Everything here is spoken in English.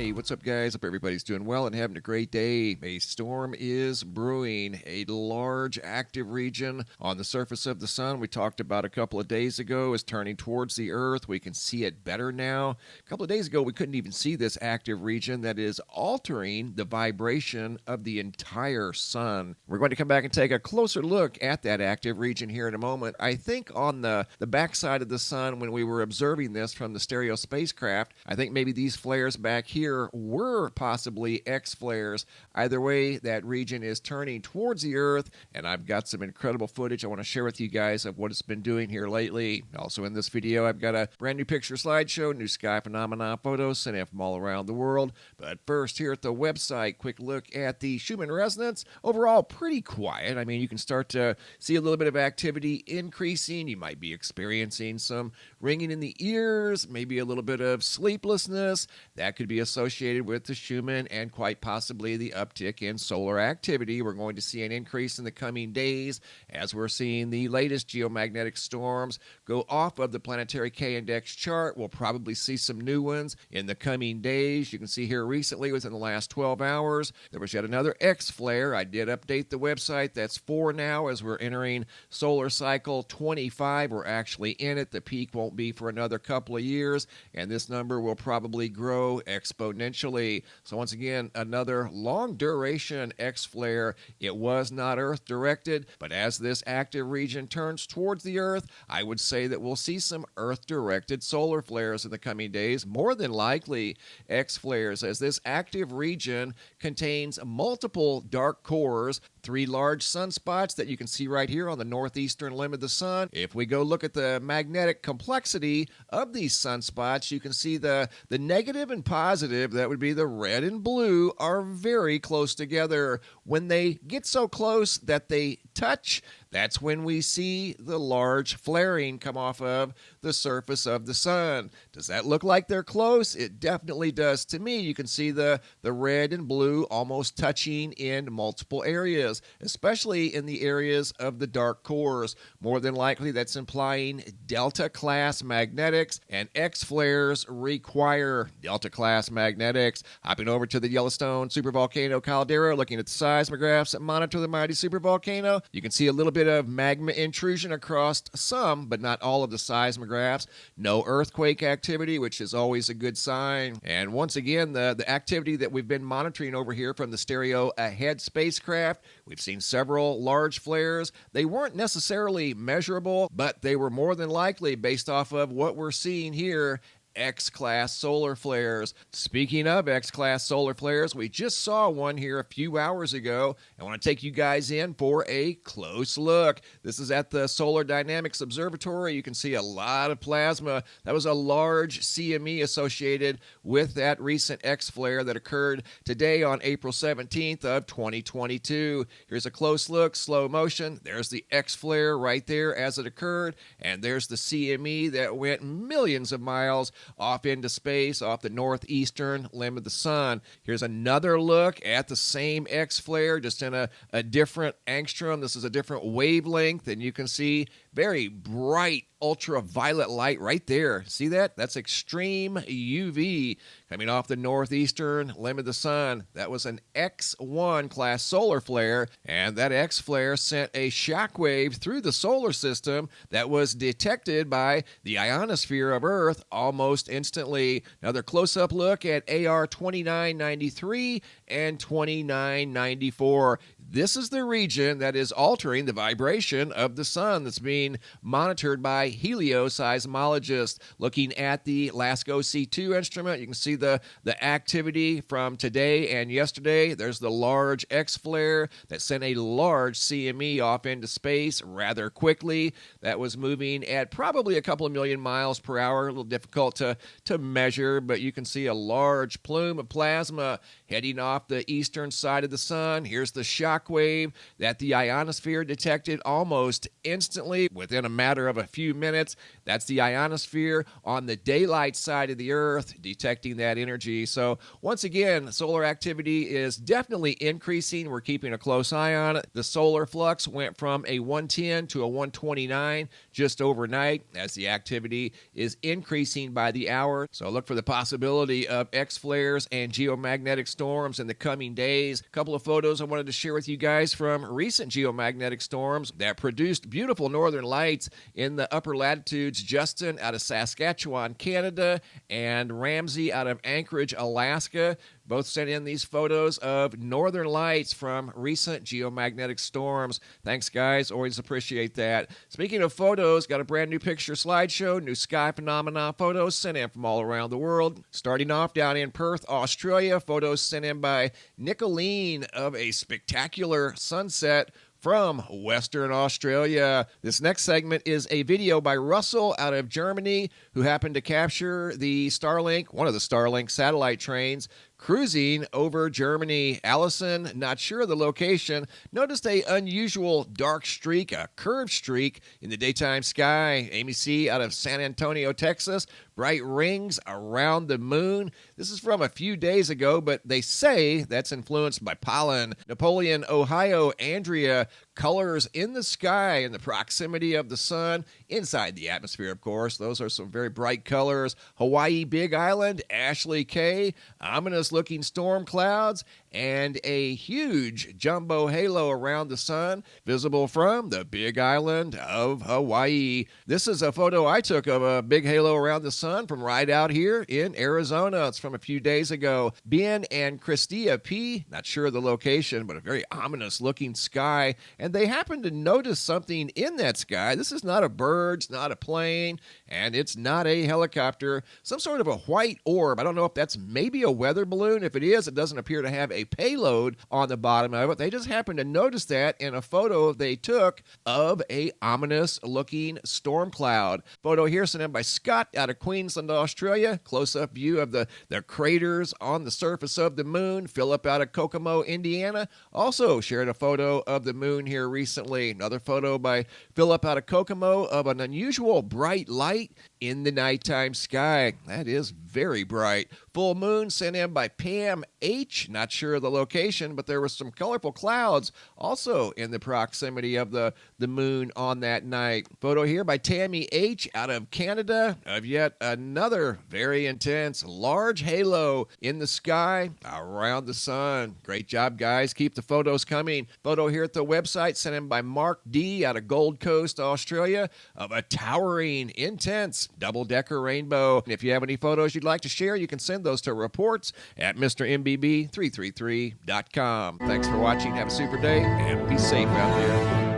Hey, what's up, guys? Hope everybody's doing well and having a great day. A storm is brewing. A large active region on the surface of the sun we talked about a couple of days ago is turning towards the Earth. We can see it better now. A couple of days ago, we couldn't even see this active region that is altering the vibration of the entire sun. We're going to come back and take a closer look at that active region here in a moment. I think on the backside of the sun, when we were observing this from the stereo spacecraft, I think maybe these flares back here were possibly X flares. Either way, that region is turning towards the Earth, and I've got some incredible footage I want to share with you guys of what it's been doing here lately. Also in this video, I've got a brand new picture slideshow, new sky phenomena photos sent in from all around the world. But first, here at the website, quick look at the Schumann resonance. Overall, pretty quiet. I mean, you can start to see a little bit of activity increasing. You might be experiencing some ringing in the ears, maybe a little bit of sleeplessness. That could be associated with the Schumann and quite possibly the uptick in solar activity. We're going to see an increase in the coming days as we're seeing the latest geomagnetic storms go off of the planetary K-index chart. We'll probably see some new ones in the coming days. You can see here recently within the last 12 hours, there was yet another X flare. I did update the website. That's 4 now as we're entering solar cycle 25. We're actually in it. The peak won't be for another couple of years, and this number will probably grow exponentially. So once again, another long duration X flare. It was not Earth directed, but as this active region turns towards the Earth, I would say that we'll see some Earth directed solar flares in the coming days, more than likely X flares, as this active region contains multiple dark cores, 3 large sunspots that you can see right here on the northeastern limb of the sun. If we go look at the magnetic complexity of these sunspots, you can see the negative and positive, that would be the red and blue, are very close together. When they get so close that they touch, that's when we see the large flaring come off of the surface of the sun. Does that look like they're close? It definitely does to me. You can see the red and blue almost touching in multiple areas, especially in the areas of the dark cores. More than likely, that's implying delta-class magnetics, and X flares require delta-class magnetics. Hopping over to the Yellowstone supervolcano caldera, looking at the seismographs that monitor the mighty supervolcano, you can see a little bit of magma intrusion across some, but not all of the seismographs. No earthquake activity, which is always a good sign. And once again, the activity that we've been monitoring over here from the Stereo Ahead spacecraft, we've seen several large flares. They weren't necessarily measurable, but they were more than likely, based off of what we're seeing here, X-class solar flares. Speaking of X-class solar flares, we just saw one here a few hours ago. I want to take you guys in for a close look. This is at the Solar Dynamics Observatory. You can see a lot of plasma. That was a large CME associated with that recent X flare that occurred today on April 17th of 2022. Here's a close look, slow motion. There's the X flare right there as it occurred, and there's the CME that went millions of miles off into space, off the northeastern limb of the sun. Here's another look at the same X flare, just in a different angstrom. This is a different wavelength, and you can see very bright ultraviolet light right there. See that? That's extreme UV coming off the northeastern limb of the sun. That was an X1 class solar flare, and that X flare sent a shockwave through the solar system that was detected by the ionosphere of Earth almost instantly. Another close-up look at AR 2993 and 2994. This is the region that is altering the vibration of the sun that's being monitored by helioseismologists. Looking at the LASCO C2 instrument, you can see the activity from today and yesterday. There's the large X flare that sent a large CME off into space rather quickly. That was moving at probably a couple of million miles per hour. A little difficult to measure, but you can see a large plume of plasma heading off the eastern side of the sun. Here's the shock shock wave that the ionosphere detected almost instantly within a matter of a few minutes. That's the ionosphere on the daylight side of the Earth detecting that energy. So once again, solar activity is definitely increasing. We're keeping a close eye on it. The solar flux went from a 110 to a 129 just overnight as the activity is increasing by the hour. So look for the possibility of X-flares and geomagnetic storms in the coming days. A couple of photos I wanted to share with you guys from recent geomagnetic storms that produced beautiful northern lights in the upper latitudes. Justin out of Saskatchewan, Canada, and Ramsey out of Anchorage, Alaska. Both sent in these photos of northern lights from recent geomagnetic storms. Thanks, guys. Always appreciate that. Speaking of photos, got a brand new picture slideshow, new sky phenomena photos sent in from all around the world. Starting off down in Perth, Australia, photos sent in by Nicolene of a spectacular sunset from Western Australia. This next segment is a video by Russell out of Germany, who happened to capture the Starlink, one of the Starlink satellite trains, cruising over Germany. Allison, not sure of the location, noticed a unusual dark streak, a curved streak in the daytime sky. Amy C. out of San Antonio, Texas, bright rings around the moon. This is from a few days ago, but they say that's influenced by pollen. Napoleon, Ohio, Andrea, colors in the sky in the proximity of the sun, inside the atmosphere, of course. Those are some very bright colors. Hawaii, Big Island, Ashley K, ominous looking storm clouds, and a huge jumbo halo around the sun, visible from the Big Island of Hawaii. This is a photo I took of a big halo around the sun from right out here in Arizona. It's from a few days ago. Ben and Christia P, not sure of the location, but a very ominous looking sky, and they happen to notice something in that sky. This is not a bird, it's not a plane, and it's not a helicopter. Some sort of a white orb. I don't know if that's maybe a weather balloon. If it is, it doesn't appear to have a payload on the bottom of it. They just happened to notice that in a photo they took of a ominous looking storm cloud. Photo here sent in by Scott out of Queensland, Australia. Close-up view of the craters on the surface of the moon. Philip out of Kokomo, Indiana, also shared a photo of the moon here recently. Another photo by Philip out of Kokomo of an unusual bright light in the nighttime sky. That is very bright. Full moon sent in by Pam H. Not sure of the location, but there were some colorful clouds also in the proximity of the moon on that night. Photo here by Tammy H. out of Canada of yet another very intense large halo in the sky around the sun. Great job, guys. Keep the photos coming. Photo here at the website sent in by Mark D. out of Gold Coast, Australia, of a towering, intense double-decker rainbow. If you have any photos you'd like to share, you can send those to reports at MrMBB333.com. Thanks for watching. Have a super day and be safe out there.